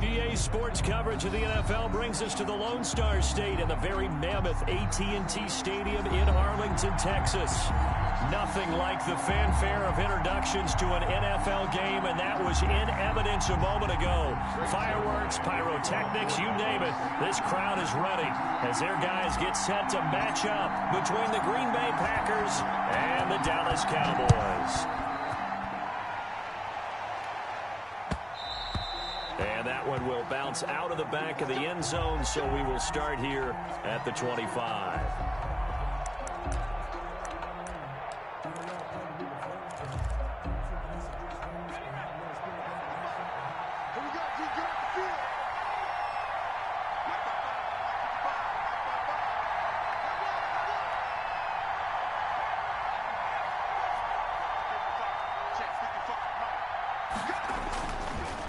EA Sports coverage of the NFL brings us to the Lone Star State and the very mammoth AT&T Stadium in Arlington, Texas. Nothing like the fanfare of introductions to an NFL game, and that was in evidence a moment ago. Fireworks, pyrotechnics, you name it. This crowd is ready as their guys get set to match up between the Green Bay Packers and the Dallas Cowboys. And that one will bounce out of the back of the end zone, so we will start here at the 25.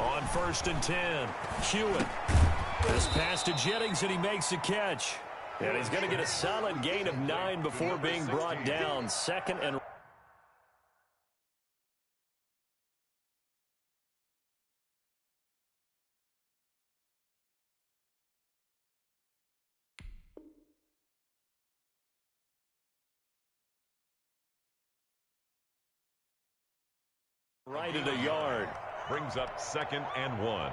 On 1st and 10, Hewitt. This pass to Jennings, and he makes the catch. And he's going to get a solid gain of 9 before being brought down. 2nd and right at a yard. Brings up 2nd and 1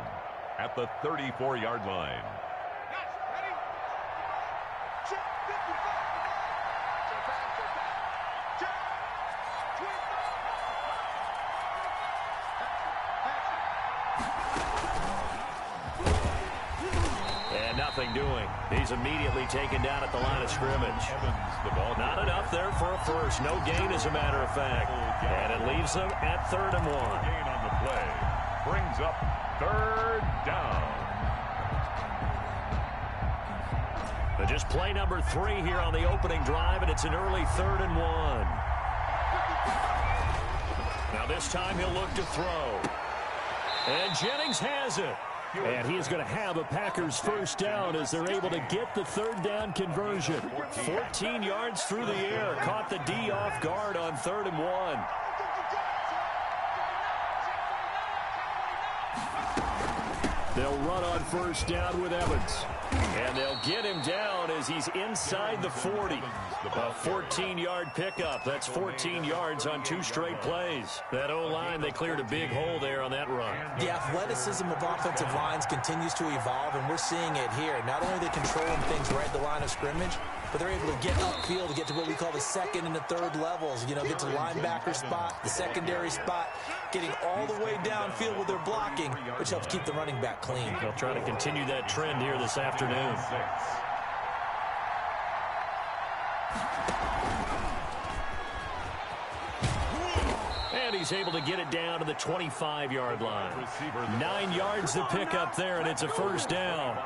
at the 34-yard line. And nothing doing. He's immediately taken down at the line of scrimmage. Not enough there for a first. No gain, as a matter of fact. And it leaves them at 3rd and 1. Gain on the play. Brings up 3rd down. But just play number 3 here on the opening drive, and it's an early 3rd and 1. Now this time he'll look to throw. And Jennings has it. And he is going to have a Packers first down as they're able to get the 3rd down conversion. 14 yards through the air. Caught the D off guard on 3rd and 1. They'll run on first down with Evans. And they'll get him down as he's inside the 40. A 14-yard pickup. That's 14 yards on 2 straight plays. That O-line, they cleared a big hole there on that run. The athleticism of offensive lines continues to evolve, and we're seeing it here. Not only are they controlling things right at the line of scrimmage, but they're able to get upfield to get to what we call the 2nd and the 3rd levels. You know, get to the linebacker spot, the secondary spot, getting all the way downfield with their blocking, which helps keep the running back clean. They'll try to continue that trend here this afternoon. And he's able to get it down to the 25-yard line. 9 yards to pick up there, and it's a first down.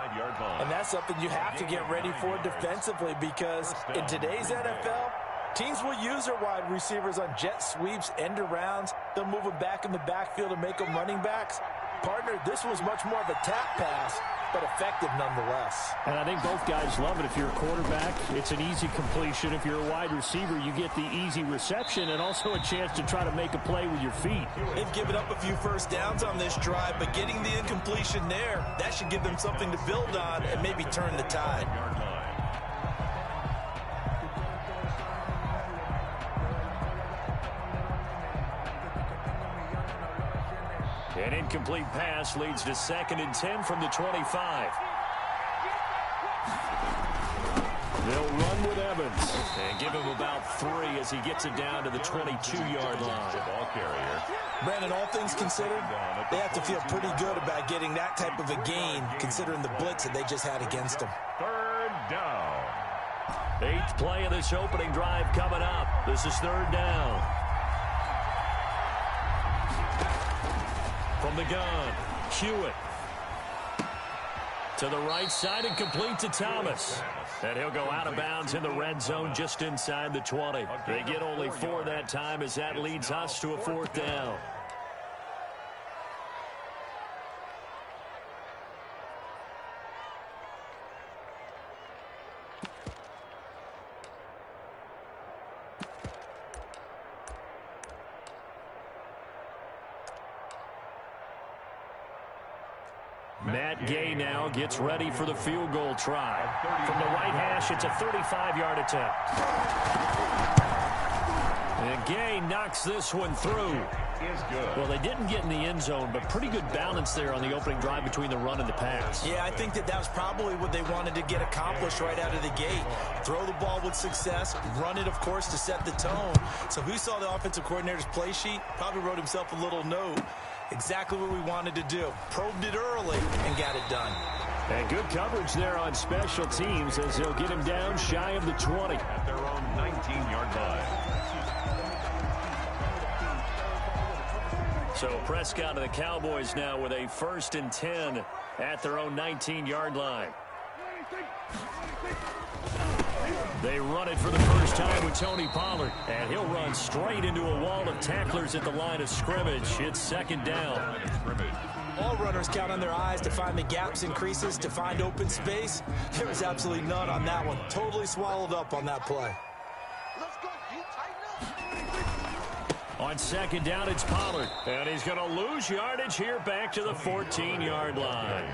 And that's something you have to get ready for defensively, because in today's NFL, teams will use their wide receivers on jet sweeps, end arounds. They'll move them back in the backfield and make them running backs. Partner, this was much more of a tap pass, but effective nonetheless. And I think both guys love it. If you're a quarterback, it's an easy completion. If you're a wide receiver, you get the easy reception and also a chance to try to make a play with your feet. They've given up a few first downs on this drive, but getting the incompletion there, that should give them something to build on and maybe turn the tide. An incomplete pass leads to 2nd and 10 from the 25. They'll run with Evans and give him about 3 as he gets it down to the 22-yard line. Ball carrier. Brandon, all things considered, they have to feel pretty good about getting that type of a gain, considering the blitz that they just had against them. 3rd down. 8th play of this opening drive coming up. This is 3rd down. From the gun, Hewitt. To the right side and complete to Thomas. And he'll go out of bounds in the red zone just inside the 20. They get only 4 that time as that leads us to a 4th down. Matt Gay now gets ready for the field goal try. From the right hash, it's a 35-yard attempt. And Gay knocks this one through. Well, they didn't get in the end zone, but pretty good balance there on the opening drive between the run and the pass. Yeah, I think that was probably what they wanted to get accomplished right out of the gate. Throw the ball with success, run it, of course, to set the tone. So who saw the offensive coordinator's play sheet? Probably wrote himself a little note. Exactly what we wanted to do. Probed it early and got it done. And good coverage there on special teams as they'll get him down shy of the 20. At their own 19-yard line. So Prescott and the Cowboys now with a 1st and 10 at their own 19-yard line. They run it for the first time with Tony Pollard, and he'll run straight into a wall of tacklers at the line of scrimmage. It's 2nd down. All runners count on their eyes to find the gaps and creases, to find open space. There was absolutely none on that one. Totally swallowed up on that play. On 2nd down, it's Pollard. And he's going to lose yardage here back to the 14-yard line.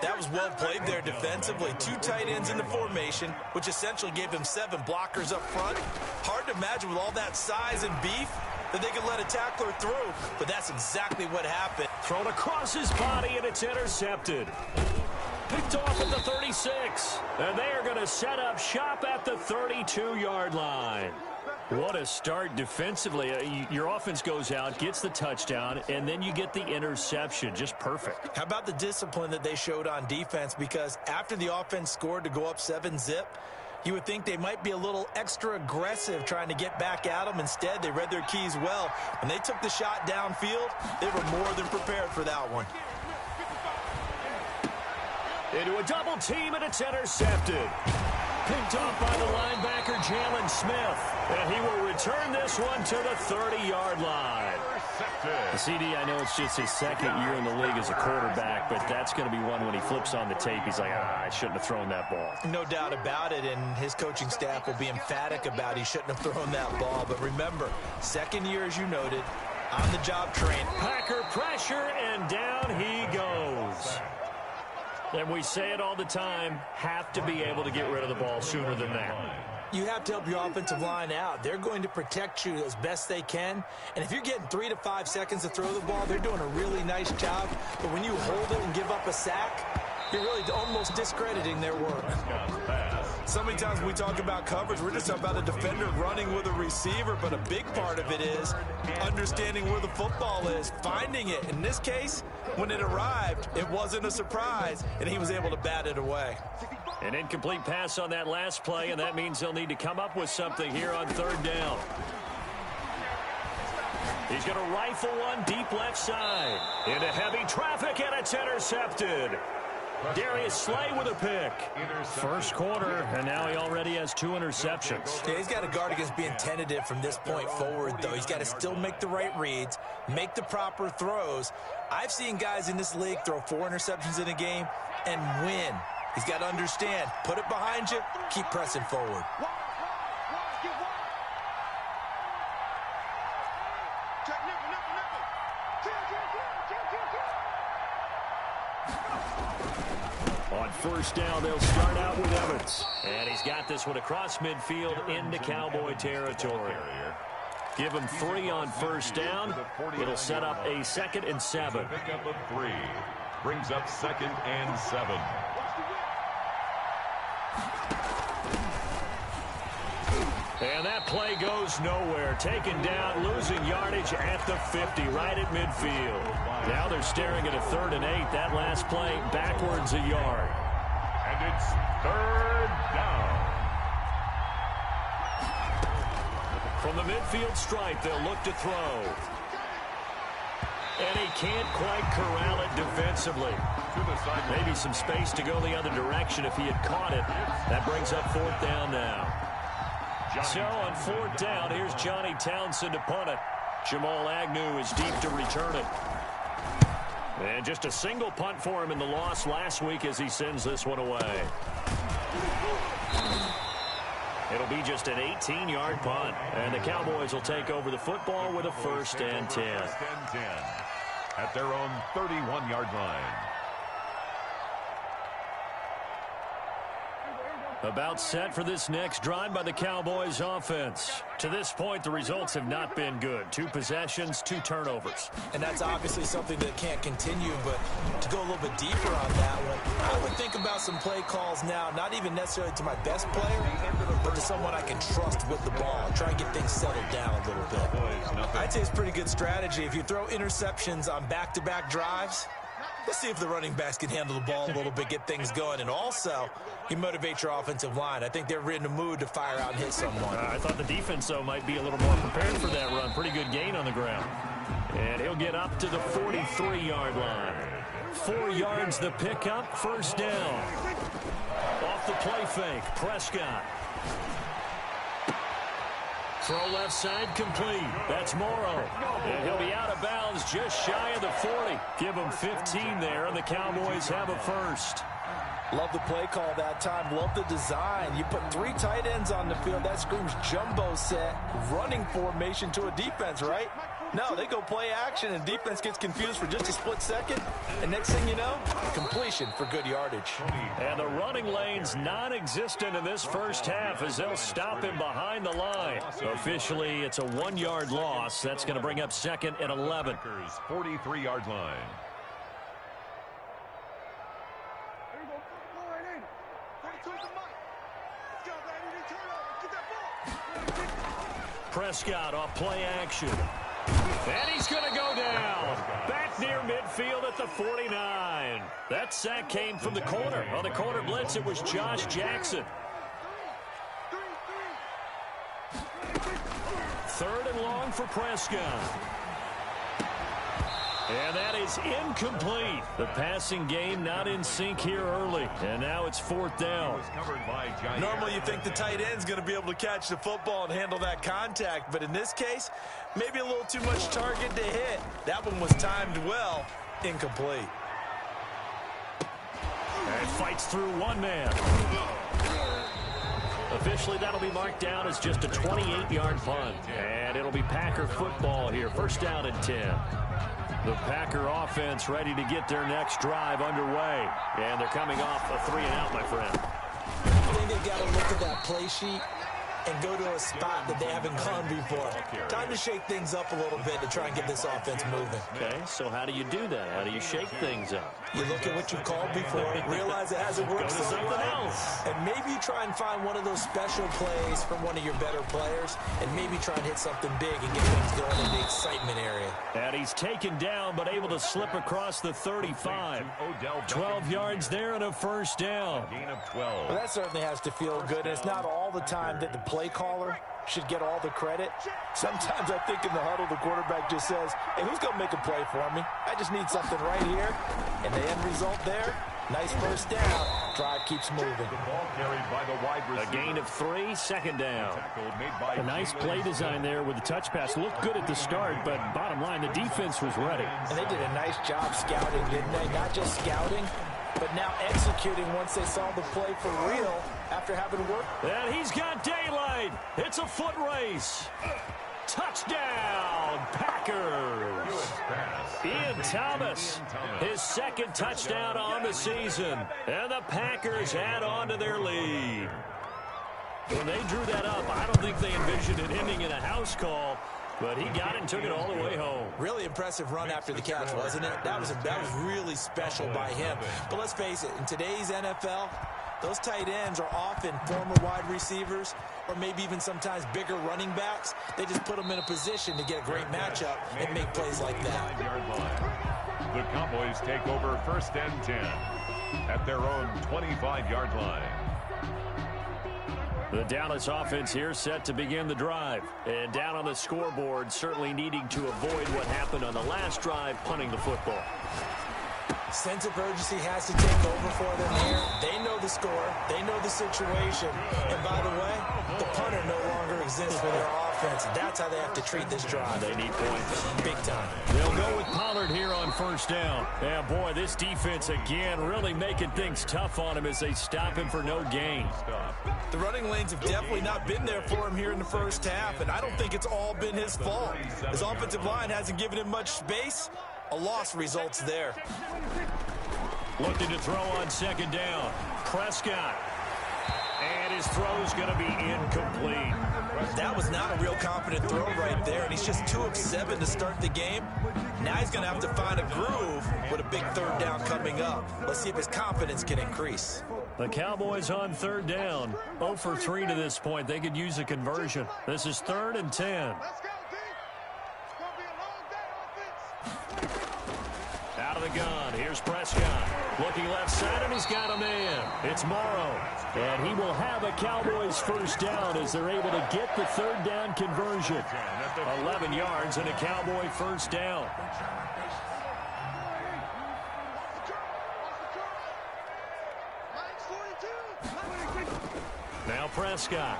That was well played there defensively. 2 tight ends in the formation, which essentially gave them 7 blockers up front. Hard to imagine with all that size and beef that they could let a tackler through, but that's exactly what happened. Thrown across his body, and it's intercepted. Picked off at the 36. And they are going to set up shop at the 32-yard line. What a start defensively. Your offense goes out, gets the touchdown, and then you get the interception. Just perfect. How about the discipline that they showed on defense? Because after the offense scored to go up 7-zip, you would think they might be a little extra aggressive trying to get back at them. Instead, they read their keys well. When they took the shot downfield, they were more than prepared for that one. Into a double team, and it's intercepted. Picked off by the linebacker, Jalen Smith. And he will return this one to the 30-yard line. The CD, I know it's just his 2nd year in the league as a quarterback, but that's going to be one when he flips on the tape. He's like, I shouldn't have thrown that ball. No doubt about it, and his coaching staff will be emphatic about he shouldn't have thrown that ball. But remember, 2nd year, as you noted, on-the-job training. Packer pressure, and down he goes. And we say it all the time, have to be able to get rid of the ball sooner than that. You have to help your offensive line out. They're going to protect you as best they can. And if you're getting 3 to 5 seconds to throw the ball, they're doing a really nice job. But when you hold it and give up a sack, you're really almost discrediting their work. So many times when we talk about coverage, we're just talking about a defender running with a receiver, but a big part of it is understanding where the football is, finding it. In this case, when it arrived, it wasn't a surprise, and he was able to bat it away. An incomplete pass on that last play, and that means they'll need to come up with something here on 3rd down. He's going to rifle one deep left side. Into heavy traffic, and it's intercepted. Darius Slay with a pick. 1st quarter, and now he already has 2 interceptions. Yeah, he's got to guard against being tentative from this point forward, though. He's got to still make the right reads, make the proper throws. I've seen guys in this league throw 4 interceptions in a game and win. He's got to understand, put it behind you, keep pressing forward. On 1st down, they'll start out with Evans. And he's got this one across midfield into Cowboy territory. Give him 3 on 1st down. It'll set up a 2nd and 7. Pickup of 3. Brings up 2nd and 7. And that play goes nowhere. Taken down, losing yardage at the 50, right at midfield. Now they're staring at a 3rd and 8. That last play backwards a yard. And it's 3rd down. From the midfield stripe, they'll look to throw. And he can't quite corral it defensively. Maybe some space to go the other direction if he had caught it. That brings up 4th down now. So on 4th down, here's Johnny Townsend to punt it. Jamal Agnew is deep to return it. And just a single punt for him in the loss last week as he sends this one away. It'll be just an 18-yard punt. And the Cowboys will take over the football with a 1st and 10. At their own 31-yard line. About set for this next drive by the Cowboys offense. To this point, the results have not been good. 2 possessions, 2 turnovers. And that's obviously something that can't continue, but to go a little bit deeper on that one, I would think about some play calls now, not even necessarily to my best player, but to someone I can trust with the ball. Try and get things settled down a little bit. I'd say it's pretty good strategy. If you throw interceptions on back-to-back drives, let's see if the running backs can handle the ball a little bit, get things going, and also you motivate your offensive line. I think they're in the mood to fire out and hit someone. I thought the defense, though, might be a little more prepared for that run. Pretty good gain on the ground. And he'll get up to the 43-yard line. 4 yards the pickup, first down. Off the play fake, Prescott. Throw left side complete. That's Morrow. And he'll be out of bounds just shy of the 40. Give him 15 there, and the Cowboys have a first. Love the play call that time. Love the design. You put 3 tight ends on the field. That screams jumbo set, running formation to a defense, right? No, they go play action, and defense gets confused for just a split second. And next thing you know, completion for good yardage. And the running lane's non-existent in this first half as they'll stop him behind the line. Officially, it's a 1-yard loss. That's going to bring up 2nd and 11. 43-yard line. Prescott off play action. And he's going to go down. Back near midfield at the 49. That sack came from the corner. On the corner blitz, it was Josh Jackson. 3rd and long for Prescott. And that is incomplete. The passing game not in sync here early. And now it's 4th down. Normally you think the tight end's going to be able to catch the football and handle that contact. But in this case, maybe a little too much target to hit. That one was timed well. Incomplete. And fights through one man. Officially, that'll be marked down as just a 28-yard punt. And it'll be Packer football here. First down and 10. The Packer offense ready to get their next drive underway. And they're coming off a 3-and-out, my friend. I think they've got to look at that play sheet and go to a spot that they haven't gone before. Time to shake things up a little bit to try and get this offense moving. Okay, so how do you do that? How do you shake things up? You look at what you've called before, realize it hasn't worked so something well, else. and maybe you try and find one of those special plays from one of your better players, and maybe try and hit something big and get things going in the excitement area. And he's taken down, but able to slip across the 35. 12 yards there and a first down. Gain of 12. Well, that certainly has to feel good, and it's not all the time that the play caller should get all the credit. Sometimes I think in the huddle, the quarterback just says, hey, who's going to make a play for me? I just need something right here. And the end result there, nice first down. Drive keeps moving. The ball carried by the wide receiver. A gain of 3, second down. Made by A nice play design there with the touch pass. Looked good at the start, but bottom line, the defense was ready. And they did a nice job scouting, didn't they? Not just scouting, but now executing once they saw the play for real after having worked. And he's got daylight. It's a foot race. Touchdown, Packers. Ian Thomas, his 2nd touchdown on the season. And the Packers add on to their lead. When they drew that up, I don't think they envisioned it ending in a house call. But he got it and took it all the way home. Really impressive run after the catch, wasn't it? That was really special by him. But let's face it, in today's NFL, those tight ends are often former wide receivers or maybe even sometimes bigger running backs. They just put them in a position to get a great matchup and make plays like that. The Cowboys take over 1st and 10 at their own 25-yard line. The Dallas offense here set to begin the drive. And down on the scoreboard, certainly needing to avoid what happened on the last drive, punting the football. Sense of urgency has to take over for them here. They know the score. They know the situation. And by the way, the punter no longer exists for their offense. That's how they have to treat this drive. They need points. Big time. They'll go with Pollard here on first down. Yeah, boy, this defense again really making things tough on him as they stop him for no gain. The running lanes have definitely not been there for him here in the first half, and I don't think it's all been his fault. His offensive line hasn't given him much space. A loss results there. Looking to throw on 2nd down. Prescott. And his throw's going to be incomplete. That was not a real confident throw right there, and he's just 2 of 7 to start the game. Now he's going to have to find a groove with a big third down coming up. Let's see if his confidence can increase. The Cowboys on third down. 0 for 3 to this point. They could use a conversion. This is 3rd and 10. Out of the gun. Here's Prescott. Looking left side, and he's got a man. It's Morrow. And he will have a Cowboys first down as they're able to get the third down conversion. 11 yards and a Cowboy first down. Now Prescott.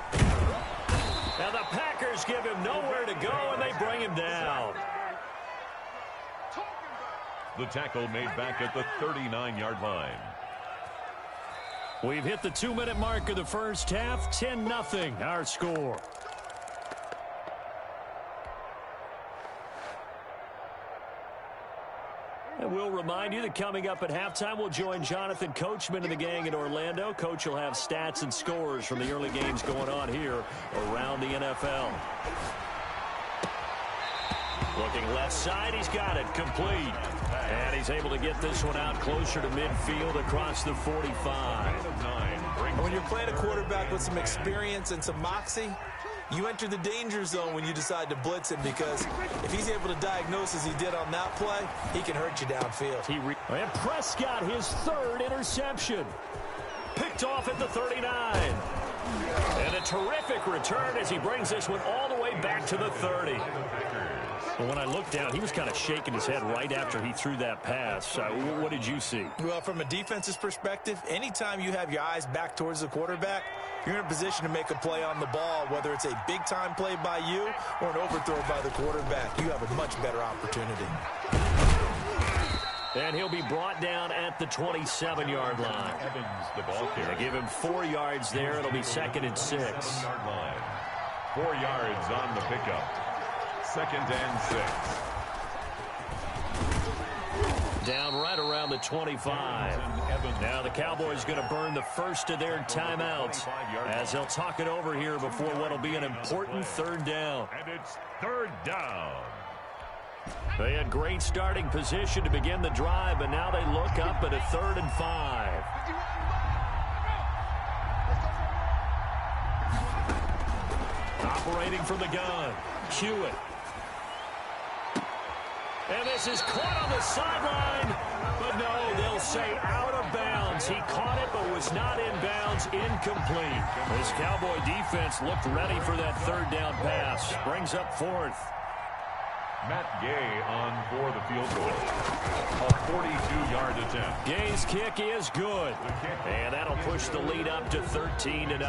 Now the Packers give him nowhere to go, and they bring him down. The tackle made back at the 39-yard line. We've hit the 2-minute mark of the first half. 10-0 our score. And we'll remind you that coming up at halftime, we'll join Jonathan Coachman and the gang in Orlando. Coach will have stats and scores from the early games going on here around the NFL. Looking left side, he's got it, complete. And he's able to get this one out closer to midfield across the 45. When you're playing a quarterback with some experience and some moxie, you enter the danger zone when you decide to blitz him, because if he's able to diagnose as he did on that play, he can hurt you downfield. And Prescott, his 3rd interception. Picked off at the 39. And a terrific return as he brings this one all the way back to the 30. Well, when I looked down, he was kind of shaking his head right after he threw that pass. What did you see? Well, from a defense's perspective, anytime you have your eyes back towards the quarterback, you're in a position to make a play on the ball, whether it's a big-time play by you or an overthrow by the quarterback. You have a much better opportunity. And he'll be brought down at the 27-yard line. Evans, the ball carrier. They give him 4 yards there. It'll be 2nd and 6. 4 yards on the pickup. 2nd and 6. Down right around the 25. Now the Cowboys going to burn the first of their timeouts as they'll talk it over here before what will be an important 3rd down. And it's 3rd down. They had great starting position to begin the drive, but now they look up at a 3rd and 5. Operating from the gun, Hewitt. And this is caught on the sideline, but no, they'll say out of bounds. He caught it, but was not in bounds, incomplete. This Cowboy defense looked ready for that 3rd down pass. Brings up 4th. Matt Gay on for the field goal. A 42-yard attempt. Gay's kick is good. And that'll push the lead up to 13-0.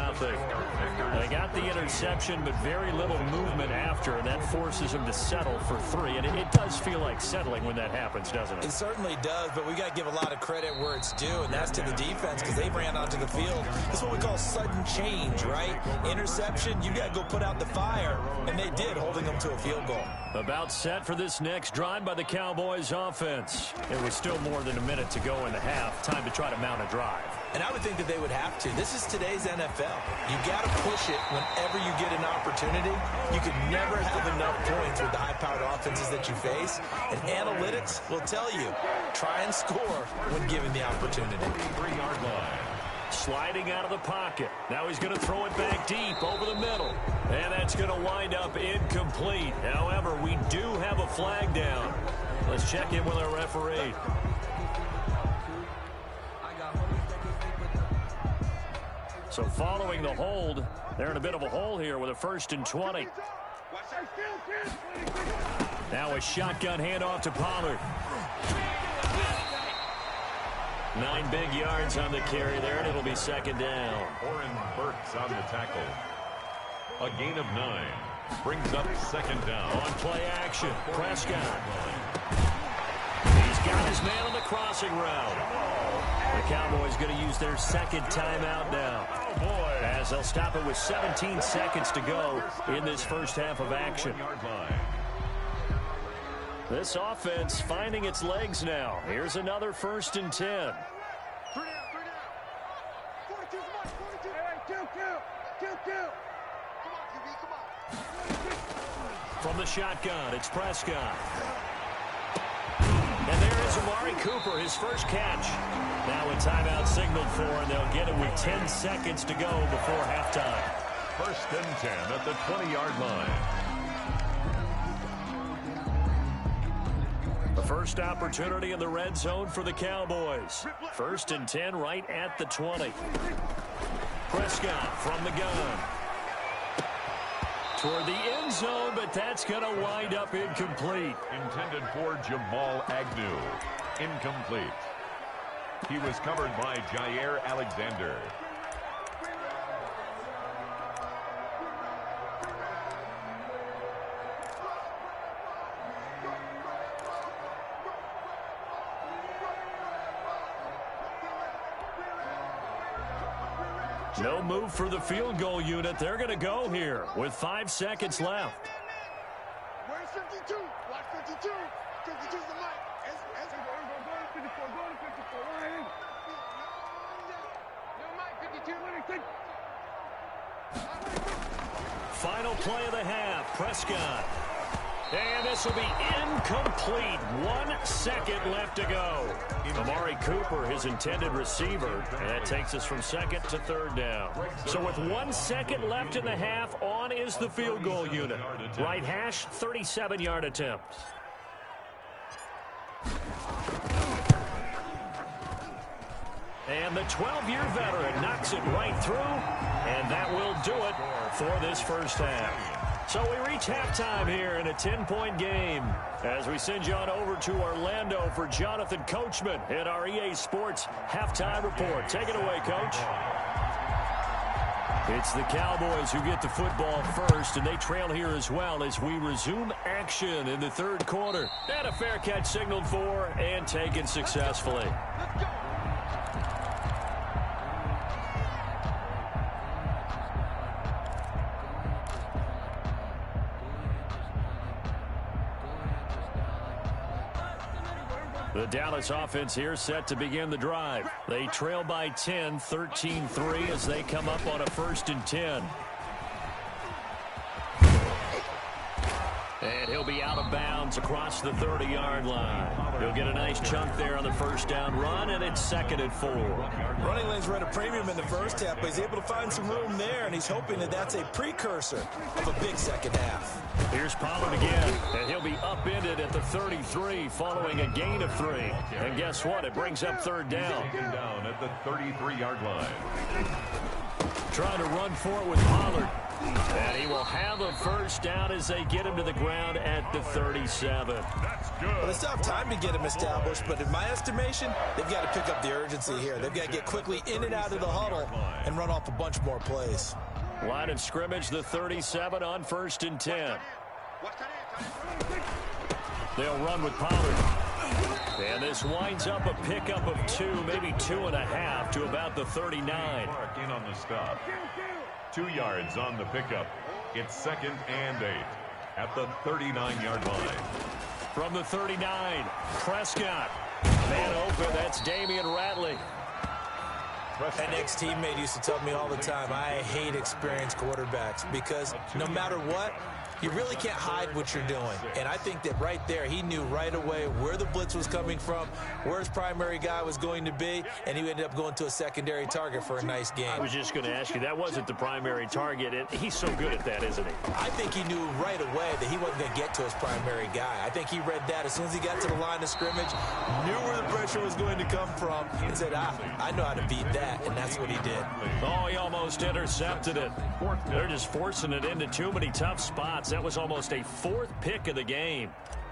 They got the interception, but very little movement after, and that forces them to settle for 3. And it does feel like settling when that happens, doesn't it? It certainly does, but we got to give a lot of credit where it's due, and that's to the defense, because they ran onto the field. That's what we call sudden change, right? Interception, you got to go put out the fire, and they did, holding them to a field goal. About set for this next drive by the Cowboys offense. It was still more than a minute to go in the half. Time to try to mount a drive. And I would think that they would have to. This is today's NFL. You got to push it whenever you get an opportunity. You can never have enough points with the high-powered offenses that you face. And analytics will tell you, try and score when given the opportunity. 3-yard line. Sliding out of the pocket. Now he's going to throw it back deep over the middle. And that's going to wind up incomplete. However, we do have a flag down. Let's check in with our referee. So following the hold, they're in a bit of a hole here with a 1st and 20. Now a shotgun handoff to Pollard. 9 big yards on the carry there, and it'll be 2nd down. Oren Burks on the tackle. A gain of 9. Brings up 2nd down. On play action, Prescott. He's got his man on the crossing route. The Cowboys going to use their 2nd timeout now. Oh, boy. As they'll stop it with 17 seconds to go in this first half of action. This offense finding its legs now. Here's another 1st and 10. From the shotgun, it's Prescott. And there is Amari Cooper, his first catch. Now a timeout signaled for, and they'll get it with 10 seconds to go before halftime. 1st and 10 at the 20-yard line. The first opportunity in the red zone for the Cowboys. 1st and 10 right at the 20. Prescott from the gun. Toward the end zone, but that's going to wind up incomplete. Intended for Jamal Agnew. Incomplete. He was covered by Jair Alexander. No move for the field goal unit. They're going to go here with 5 seconds left. Where's 52? Watch 52. 52's the mic. Go to 54. Go to 54. No, mic. 52. Final play of the half. Prescott. And this will be incomplete. 1 second left to go. Amari Cooper, his intended receiver. And that takes us from 2nd to 3rd down. So with 1 second left in the half, on is the field goal unit. Right hash, 37-yard attempt. And the 12-year veteran knocks it right through. And that will do it for this first half. So we reach halftime here in a 10-point game as we send you on over to Orlando for Jonathan Coachman in our EA Sports Halftime Report. Take it away, Coach. It's the Cowboys who get the football first, and they trail here as well as we resume action in the 3rd quarter. And a fair catch signaled for and taken successfully. Let's go. The Dallas offense here set to begin the drive. They trail by 10, 13-3 as they come up on a 1st and 10. And he'll be out of bounds across the 30-yard line. He'll get a nice chunk there on the 1st down run, and it's 2nd and 4. Running lanes were at a premium in the first half, but he's able to find some room there, and he's hoping that that's a precursor of a big second half. Here's Pollard again, and he'll be upended at the 33 following a gain of 3. And guess what? It brings up 3rd down. Down at the 33-yard line. Trying to run for it with Pollard. And he will have a 1st down as they get him to the ground at the 37. That's good. Well, it's tough time to get him established, but in my estimation, they've got to pick up the urgency here. They've got to get quickly in and out of the huddle and run off a bunch more plays. Line of scrimmage, the 37 on 1st and 10. They'll run with Pollard. And this winds up a pickup of 2, maybe 2.5 to about the 39. Mark in on the stop. 2 yards on the pickup. It's 2nd and 8 at the 39-yard line. From the 39, Prescott. Man open, that's Damian Ratley. An ex-teammate used to tell me all the time, I hate experienced quarterbacks because no matter what, you really can't hide what you're doing. And I think that right there, he knew right away where the blitz was coming from, where his primary guy was going to be, and he ended up going to a secondary target for a nice game. I was just going to ask you, that wasn't the primary target. He's so good at that, isn't he? I think he knew right away that he wasn't going to get to his primary guy. I think he read that as soon as he got to the line of scrimmage, knew where the pressure was going to come from, and said, I know how to beat that, and that's what he did. Oh, he almost intercepted it. They're just forcing it into too many tough spots. That was almost a 4th pick of the game.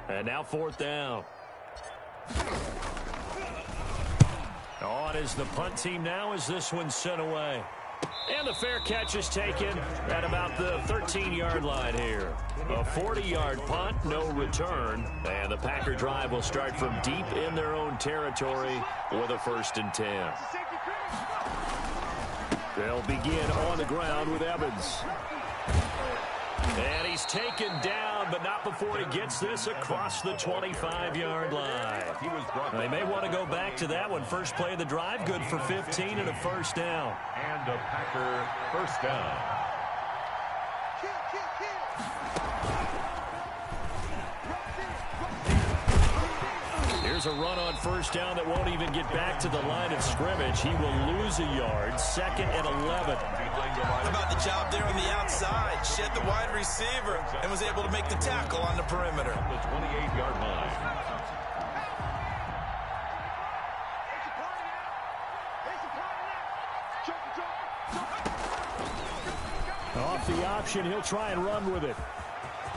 And now 4th down. On is the punt team now as this one's sent away. And the fair catch is taken at about the 13-yard line here. A 40-yard punt, no return. And the Packer drive will start from deep in their own territory with a 1st and 10. They'll begin on the ground with Evans. And he's taken down, but not before he gets this across the 25-yard line. They may want to go back to that one. First play of the drive, good for 15 and a first down. And a Packer first down. Here's a run on first down that won't even get back to the line of scrimmage. He will lose a yard, second and 11. How about the job there on the outside? Shed the wide receiver and was able to make the tackle on the perimeter. The 28-yard line. Off the option, he'll try and run with it.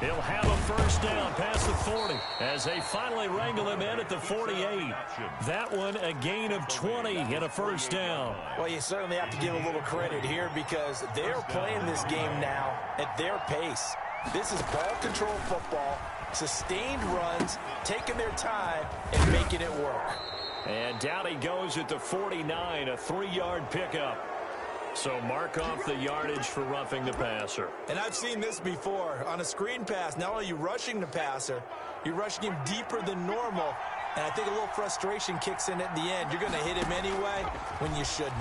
He'll have a first down past the 40 as they finally wrangle him in at the 48. That one a gain of 20 and a first down. Well, you certainly have to give a little credit here because they're playing this game now at their pace. This is ball control football, sustained runs, taking their time and making it work. And down he goes at the 49, a 3-yard pickup. So mark off the yardage for roughing the passer. And I've seen this before. On a screen pass, not only are you rushing the passer, you're rushing him deeper than normal. And I think a little frustration kicks in at the end. You're going to hit him anyway when you shouldn't.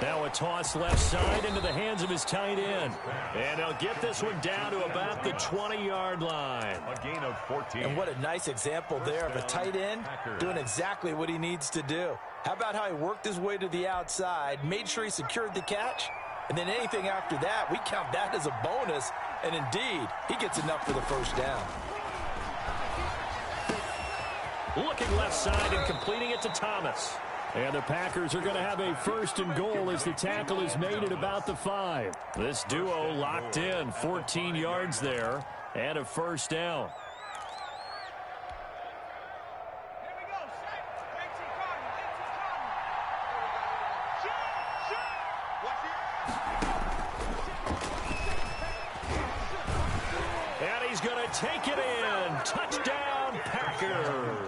Now a toss left side into the hands of his tight end. And he'll get this one down to about the 20-yard line. A gain of 14. And what a nice example there of a tight end doing exactly what he needs to do. How about how he worked his way to the outside, made sure he secured the catch, and then anything after that, we count that as a bonus. And indeed, he gets enough for the first down. Looking left side and completing it to Thomas. And the Packers are going to have a first and goal as the tackle is made at about the 5. This duo locked in, 14 yards there, and a first down. And he's going to take it in. Touchdown, Packers.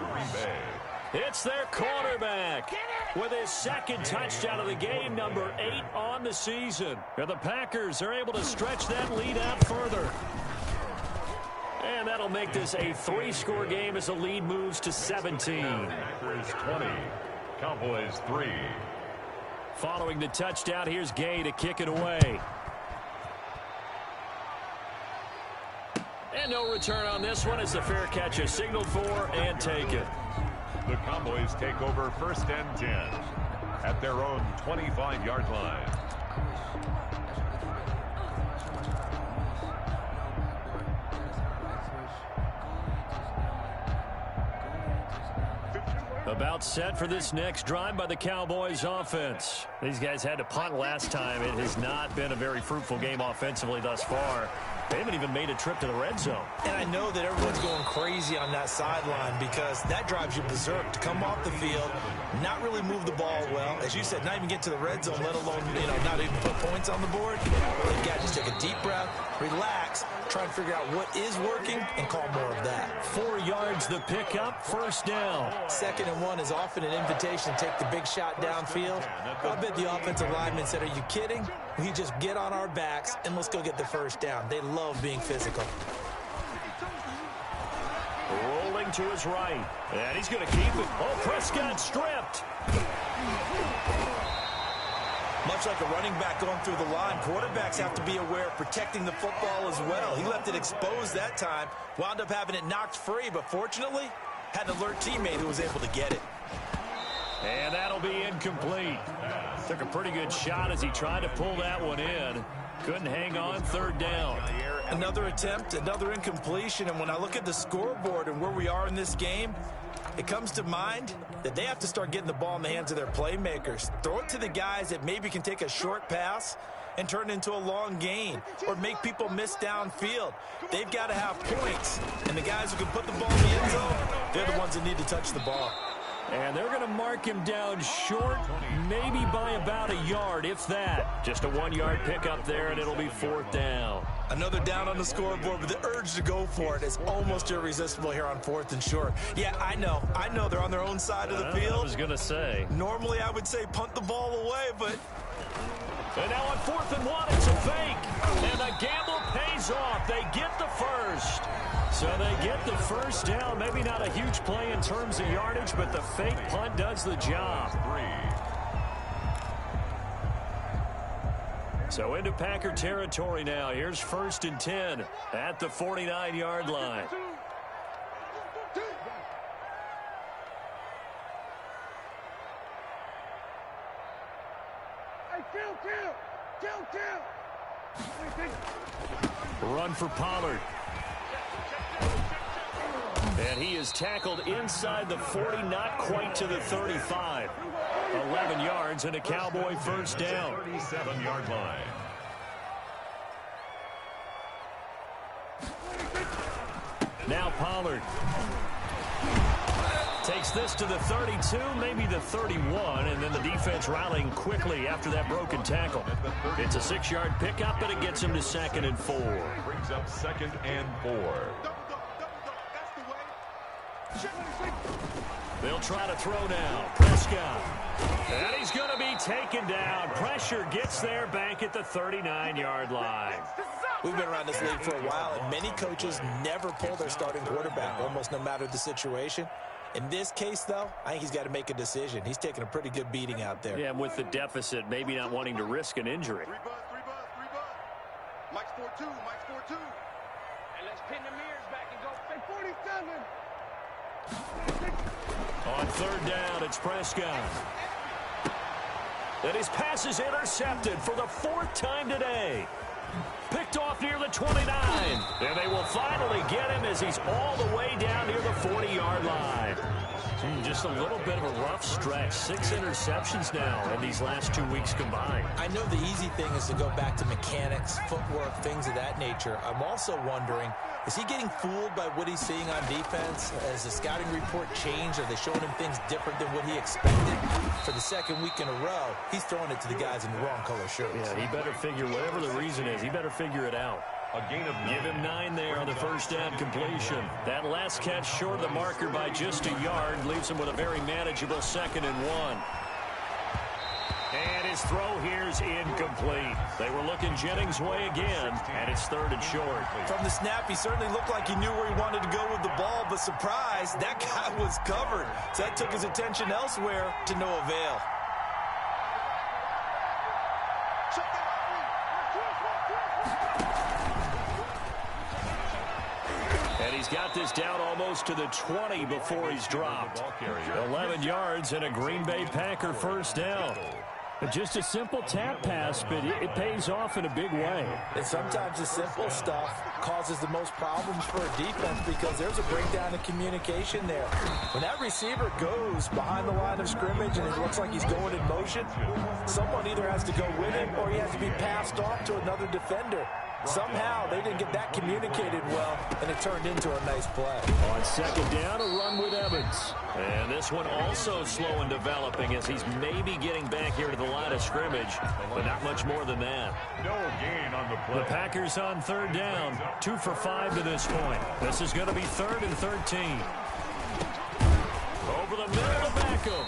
It's their quarterback with his second touchdown of the game, number 8 on the season. And the Packers are able to stretch that lead out further. And that'll make this a 3-score game as the lead moves to 17. Packers 20, Cowboys 3. Following the touchdown, here's Gay to kick it away. And no return on this one as the fair catch is signaled for and taken. The Cowboys take over first and 10 at their own 25-yard line. About set for this next drive by the Cowboys offense. These guys had to punt last time. It has not been a very fruitful game offensively thus far. They haven't even made a trip to the red zone. And I know that everyone's going crazy on that sideline because that drives you berserk to come off the field, not really move the ball well. As you said, not even get to the red zone, let alone, not even put points on the board. They've got to just take a deep breath, relax, try and figure out what is working and call more of that. 4 yards the pickup, first down. 2nd and 1 is often an invitation to take the big shot downfield. I bet the offensive lineman said, are you kidding? We just get on our backs and let's go get the first down. They love being physical. Rolling to his right. And he's going to keep it. Oh, Prescott stripped. Much like a running back going through the line, quarterbacks have to be aware of protecting the football as well. He left it exposed that time, wound up having it knocked free, but fortunately, had an alert teammate who was able to get it. And that'll be incomplete. Took a pretty good shot as he tried to pull that one in. Couldn't hang on, 3rd down. Another attempt, another incompletion, and when I look at the scoreboard and where we are in this game, it comes to mind that they have to start getting the ball in the hands of their playmakers. Throw it to the guys that maybe can take a short pass and turn it into a long gain or make people miss downfield. They've got to have points, and the guys who can put the ball in the end zone, they're the ones that need to touch the ball. And they're going to mark him down short, maybe by about a yard, if that. Just a 1-yard pickup there, and it'll be 4th down. Another down on the scoreboard, but the urge to go for it is almost irresistible here on 4th and short. Yeah, I know they're on their own side of the field. I was going to say. Normally, I would say punt the ball away, but And now on 4th and 1, it's a fake. And the gamble pays off. They get the first. So they get the first down. Maybe not a huge play in terms of yardage, but the fake punt does the job. So into Packer territory now. Here's 1st and 10 at the 49-yard line. Run for Pollard. And he is tackled inside the 40, not quite to the 35. 11 yards and a Cowboy first down. 37-yard line. Now Pollard takes this to the 32, maybe the 31, and then the defense rallying quickly after that broken tackle. It's a 6-yard pickup, but it gets him to 2nd and 4. Brings up 2nd and 4. They'll try to throw now. Prescott. And he's going to be taken down. Pressure gets there back at the 39-yard line. We've been around this league for a while, and many coaches never pull their starting quarterback, almost no matter the situation. In this case, though, I think he's got to make a decision. He's taking a pretty good beating out there. Yeah, and with the deficit, maybe not wanting to risk an injury. 3 buzz. Mike's 4-2. And let's pin the mirrors back and go. Say 47. On 3rd down, it's Prescott. And his pass is intercepted for the 4th time today. Picked off near the 29. And they will finally get him as he's all the way down near the 40-yard line. Just a little bit of a rough stretch. 6 interceptions now in these last 2 weeks combined. I know the easy thing is to go back to mechanics, footwork, things of that nature. I'm also wondering, is he getting fooled by what he's seeing on defense? Has the scouting report changed? Are they showing him things different than what he expected? For the 2nd week in a row, he's throwing it to the guys in the wrong color shirts. Yeah, he better figure, whatever the reason is, he better figure it out. A gain of 9. Give him 9 there on the first down completion. That last catch short of the marker by just a yard leaves him with a very manageable 2nd and 1. And his throw here's incomplete. They were looking Jennings' way again, and it's 3rd and short. From the snap, he certainly looked like he knew where he wanted to go with the ball, but surprise, that guy was covered. So that took his attention elsewhere to no avail. And he's got this down almost to the 20 before he's dropped. 11 yards and a Green Bay Packer first down. Just a simple tap pass, but it pays off in a big way. And sometimes the simple stuff causes the most problems for a defense because there's a breakdown in communication there. When that receiver goes behind the line of scrimmage and it looks like he's going in motion, someone either has to go with him or he has to be passed off to another defender. Somehow they didn't get that communicated well, and it turned into a nice play. On 2nd down, a run with Evans. And this one also slow in developing as he's maybe getting back here to the line of scrimmage, but not much more than that. No gain on the play. The Packers on 3rd down, 2 for 5 to this point. This is going to be 3rd and 13. Over the middle to Beckham.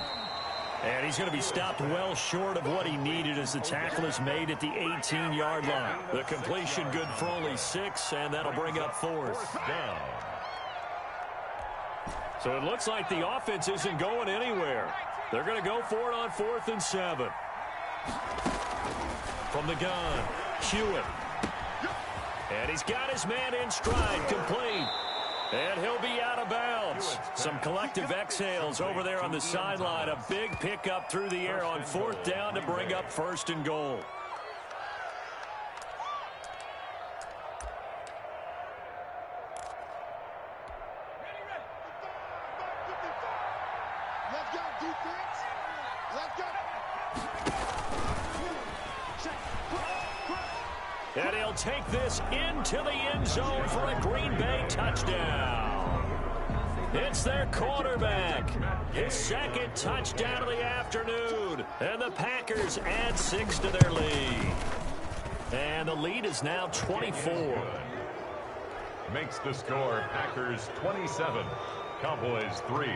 And he's going to be stopped well short of what he needed as the tackle is made at the 18-yard line. The completion good for only 6, and that'll bring up 4th Down. So it looks like the offense isn't going anywhere. They're going to go for it on 4th and 7. From the gun, Hewitt. And he's got his man in stride, complete. And he'll be out of bounds. Some collective exhales over there on the sideline. A big pickup through the air on 4th down to bring up 1st and goal. Let's go, defense. Let's go. And he'll take this into the end zone for a Green Bay touchdown. It's their quarterback. His 2nd touchdown of the afternoon. And the Packers add 6 to their lead. And the lead is now 24. Makes the score Packers 27, Cowboys 3.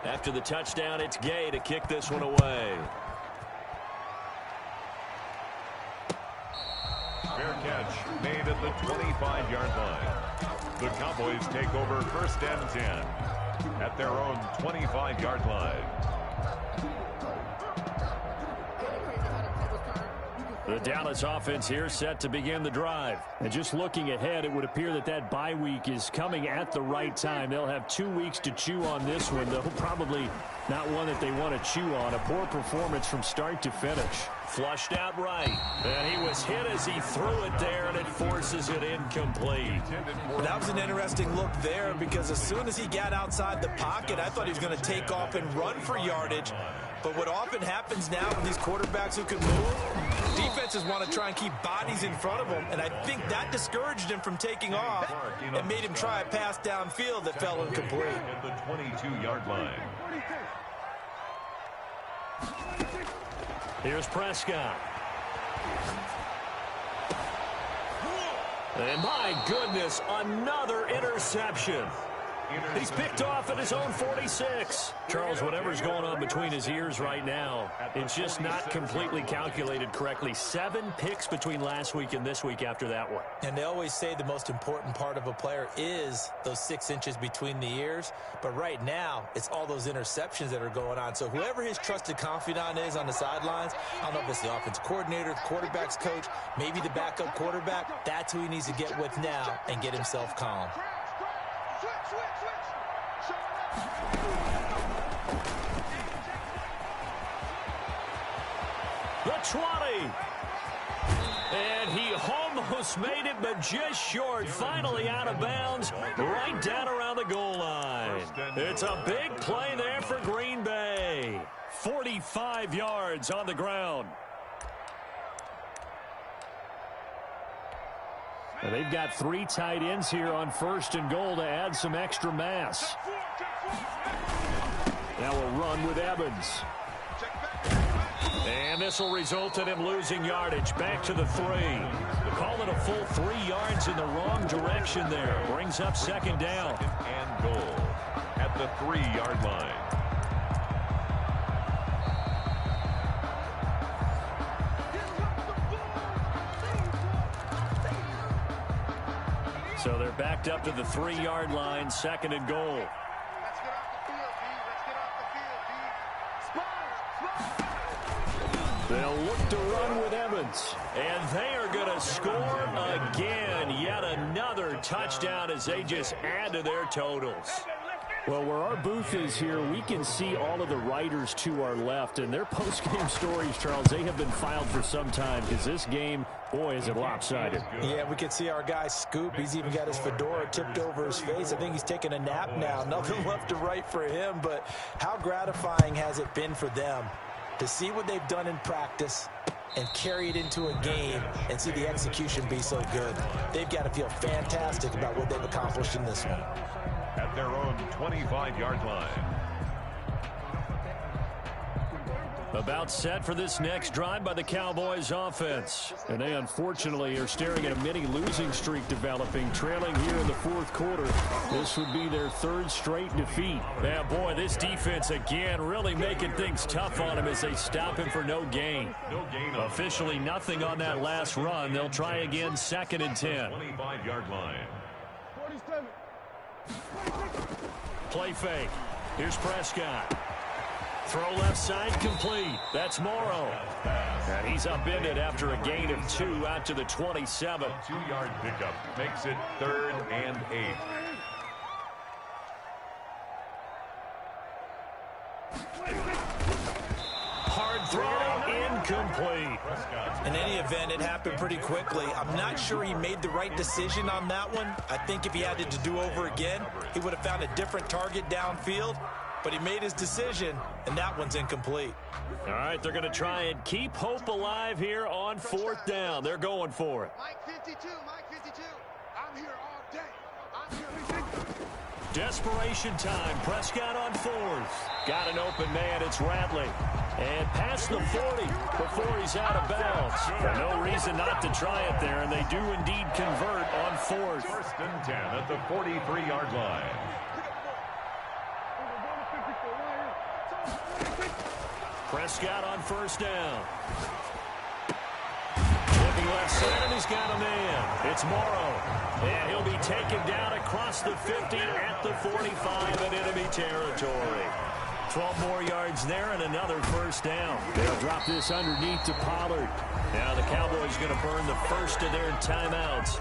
After the touchdown, it's Gay to kick this one away. Fair catch made at the 25-yard line. The Cowboys take over 1st and 10 at their own 25-yard line. The Dallas offense here set to begin the drive. And just looking ahead, it would appear that that bye week is coming at the right time. They'll have 2 weeks to chew on this one, though probably not one that they want to chew on. A poor performance from start to finish. Flushed out right. And he was hit as he threw it there, and it forces it incomplete. That was an interesting look there because as soon as he got outside the pocket, I thought he was going to take off and run for yardage. But what often happens now with these quarterbacks who can move, defenses want to try and keep bodies in front of them, and I think that discouraged him from taking off and made him try a pass downfield that fell incomplete. At the 22-yard line. Here's Prescott. And my goodness, another interception. He's picked off at his own 46. Charles, whatever's going on between his ears right now, it's just not completely calculated correctly. 7 picks between last week and this week after that one. And they always say the most important part of a player is those 6 inches between the ears. But right now, it's all those interceptions that are going on. So whoever his trusted confidant is on the sidelines, I don't know if it's the offense coordinator, the quarterback's coach, maybe the backup quarterback, that's who he needs to get with now and get himself calm. The 20. And he almost made it, but just short. Finally out of bounds, right down around the goal line. It's a big play there for Green Bay. 45 yards on the ground. And they've got 3 tight ends here on 1st and goal to add some extra mass. Now we'll run with Evans. And this will result in him losing yardage. Back to the 3. Call it a full 3 yards in the wrong direction there. Brings up 2nd down. And goal at the 3-yard line. So they're backed up to the 3-yard line, 2nd and goal. They'll look to run with Evans. And they are going to score again. Yet another touchdown as they just add to their totals. Well, where our booth is here, we can see all of the writers to our left. And their post-game stories, Charles, they have been filed for some time because this game, boy, is it lopsided. Yeah, we can see our guy Scoop. He's even got his fedora tipped over his face. I think he's taking a nap now. Nothing left to write for him. But how gratifying has it been for them to see what they've done in practice and carry it into a game and see the execution be so good? They've got to feel fantastic about what they've accomplished in this one. At their own 25-yard line. About set for this next drive by the Cowboys offense. And they unfortunately are staring at a mini losing streak developing, trailing here in the 4th quarter. This would be their 3rd straight defeat. Yeah, boy, this defense again really making things tough on him as they stop him for no gain. Officially nothing on that last run. They'll try again 2nd and 10. 25-yard line. Play fake. Here's Prescott. Throw left side complete. That's Morrow. And he's upended after a gain of 2 out to the 27. 2-yard pickup makes it 3rd and 8. Hard throw, incomplete. In any event, it happened pretty quickly. I'm not sure he made the right decision on that one. I think if he had it to do over again, he would have found a different target downfield. But he made his decision, and that one's incomplete. All right, they're going to try and keep hope alive here on 4th down. They're going for it. Mike 52, Mike 52. I'm here all day. I'm here. Desperation time. Prescott on 4th. Got an open man. It's Radley. And past the 40 before he's out of bounds. No reason not to try it there, and they do indeed convert on 4th. 1st and 10 at the 43-yard line. Prescott on 1st down. Looking left side, and he's got a man. It's Morrow. And he'll be taken down across the 50 at the 45 in enemy territory. 12 more yards there and another first down. They'll drop this underneath to Pollard. Now the Cowboys going to burn the first of their timeouts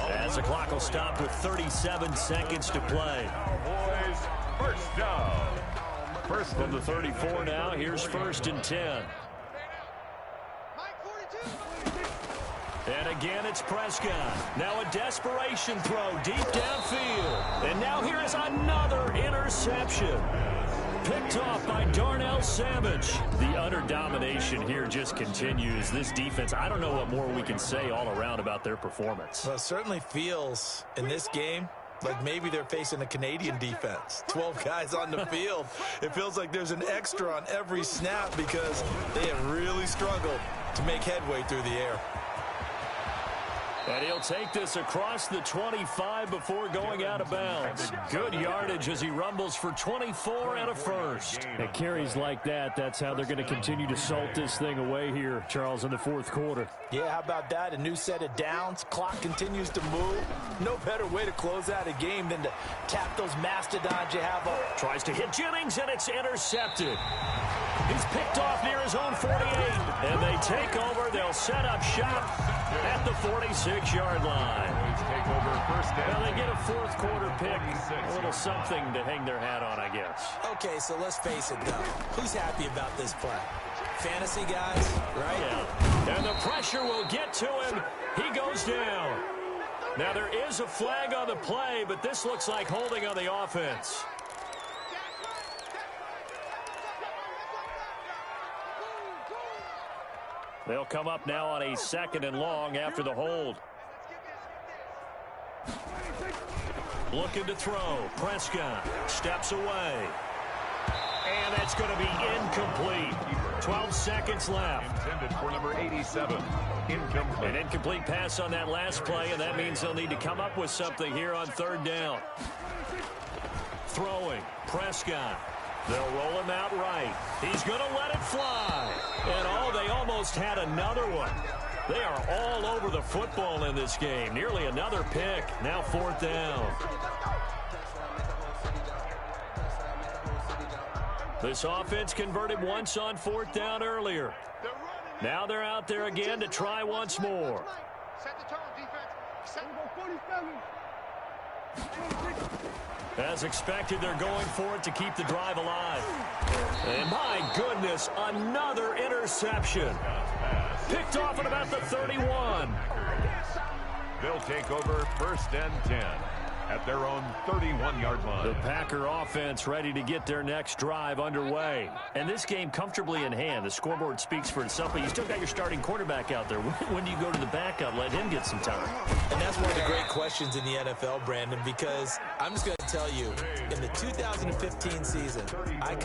as the clock will stop with 37 seconds to play. Cowboys, first down. First from the 34 now. Here's 1st and 10. And again, it's Prescott. Now a desperation throw deep downfield. And now here is another interception. Picked off by Darnell Savage. The utter domination here just continues. This defense, I don't know what more we can say all around about their performance. Well, it certainly feels in this game like maybe they're facing a Canadian defense. 12 guys on the field. It feels like there's an extra on every snap because they have really struggled to make headway through the air. And he'll take this across the 25 before going out of bounds. Good yardage as he rumbles for 24 and a first. At carries like that, that's how they're going to continue to salt this thing away here, Charles, in the fourth quarter. Yeah, how about that? A new set of downs. Clock continues to move. No better way to close out a game than to tap those mastodons you have up. Tries to hit Jennings, and it's intercepted. He's picked off near his own 48. And they take over. They'll set up shop at the 46-yard line. Well, they get a fourth quarter pick. A little something to hang their hat on, I guess. Okay, so let's face it, though. Who's happy about this play? Fantasy guys, right? Yeah. And the pressure will get to him. He goes down. Now, there is a flag on the play, but this looks like holding on the offense. They'll come up now on a 2nd and long after the hold. Looking to throw. Prescott steps away. And that's going to be incomplete. 12 seconds left. Intended for number 87. Incomplete. An incomplete pass on that last play, and that means they'll need to come up with something here on 3rd down. Throwing. Prescott. They'll roll him out right. He's going to let it fly. And they almost had another one. They are all over the football in this game. Nearly another pick. Now 4th down. This offense converted once on 4th down earlier. Now they're out there again to try once more. Set the tone, defense. Set 47. As expected, they're going for it to keep the drive alive. And my goodness, another interception. Picked off at about the 31. They'll take over 1st and 10 at their own 31-yard line. The Packer offense ready to get their next drive underway. And this game comfortably in hand. The scoreboard speaks for itself, but you still got your starting quarterback out there. When do you go to the backup? Let him get some time. And that's one of the great questions in the NFL, Brandon, because I'm just going to tell you, in the 2015 season, I